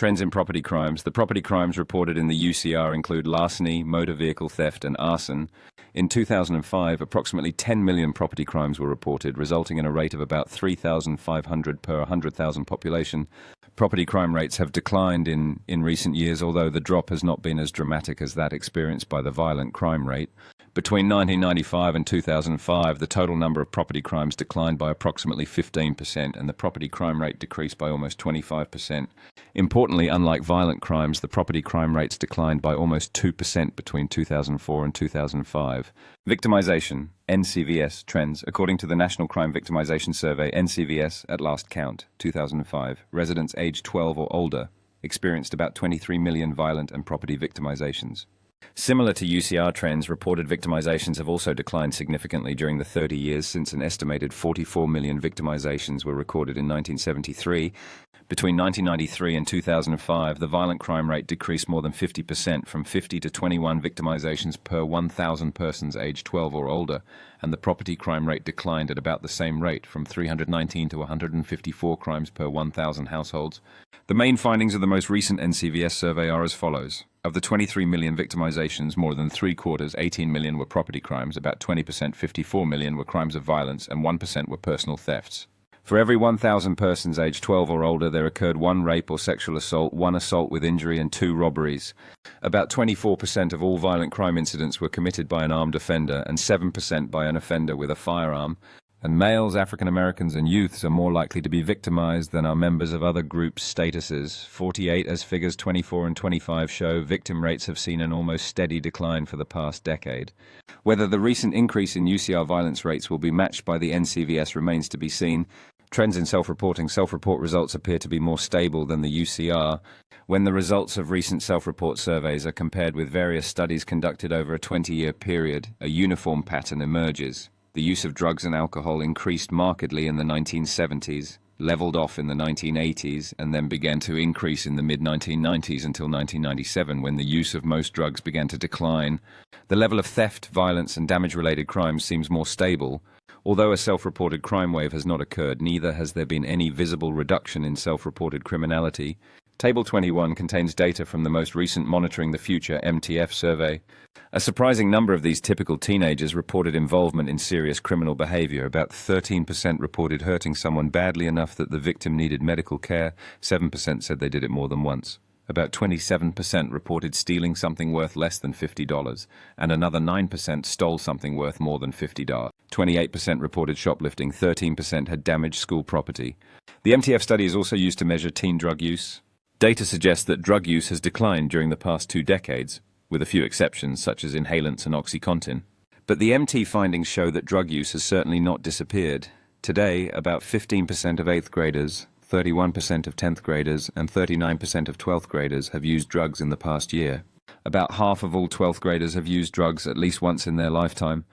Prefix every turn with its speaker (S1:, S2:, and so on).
S1: Trends in property crimes. The property crimes reported in the UCR include larceny, motor vehicle theft, and arson. In 2005, approximately 10 million property crimes were reported, resulting in a rate of about 3,500 per 100,000 population. Property crime rates have declined in recent years, although the drop has not been as dramatic as that experienced by the violent crime rate. Between 1995 and 2005, the total number of property crimes declined by approximately 15%, and the property crime rate decreased by almost 25%. Importantly, unlike violent crimes, the property crime rates declined by almost 2% between 2004 and 2005. Victimization, NCVS, trends. According to the National Crime Victimization Survey, NCVS, at last count, 2005, residents aged 12 or older experienced about 23 million violent and property victimizations. Similar to UCR trends, reported victimizations have also declined significantly during the 30 years since an estimated 44 million victimizations were recorded in 1973. Between 1993 and 2005, the violent crime rate decreased more than 50%, from 50 to 21 victimizations per 1,000 persons aged 12 or older, and the property crime rate declined at about the same rate, from 319 to 154 crimes per 1,000 households. The main findings of the most recent NCVS survey are as follows. Of the 23 million victimizations, more than three-quarters, 18 million, were property crimes, about 20%, 54 million, were crimes of violence, and 1% were personal thefts. For every 1,000 persons aged 12 or older, there occurred one rape or sexual assault, one assault with injury, and two robberies. About 24% of all violent crime incidents were committed by an armed offender, and 7% by an offender with a firearm. And males, African Americans, and youths are more likely to be victimized than are members of other groups' statuses. 48, as figures 24 and 25 show, victim rates have seen an almost steady decline for the past decade. Whether the recent increase in UCR violence rates will be matched by the NCVS remains to be seen. Trends in self-reporting. Self-report results appear to be more stable than the UCR. When the results of recent self-report surveys are compared with various studies conducted over a 20-year period, a uniform pattern emerges. The use of drugs and alcohol increased markedly in the 1970s, leveled off in the 1980s, and then began to increase in the mid-1990s until 1997, when the use of most drugs began to decline. The level of theft, violence, and damage-related crimes seems more stable. Although a self-reported crime wave has not occurred, neither has there been any visible reduction in self-reported criminality. Table 21 contains data from the most recent Monitoring the Future (MTF) survey. A surprising number of these typical teenagers reported involvement in serious criminal behavior. About 13% reported hurting someone badly enough that the victim needed medical care. 7% said they did it more than once. About 27% reported stealing something worth less than $50, and another 9% stole something worth more than $50. 28% reported shoplifting. 13% had damaged school property. The MTF study is also used to measure teen drug use. Data suggests that drug use has declined during the past 2 decades, with a few exceptions such as inhalants and OxyContin. But the MT findings show that drug use has certainly not disappeared. Today, about 15% of 8th graders, 31% of 10th graders, and 39% of 12th graders have used drugs in the past year. About half of all 12th graders have used drugs at least once in their lifetime.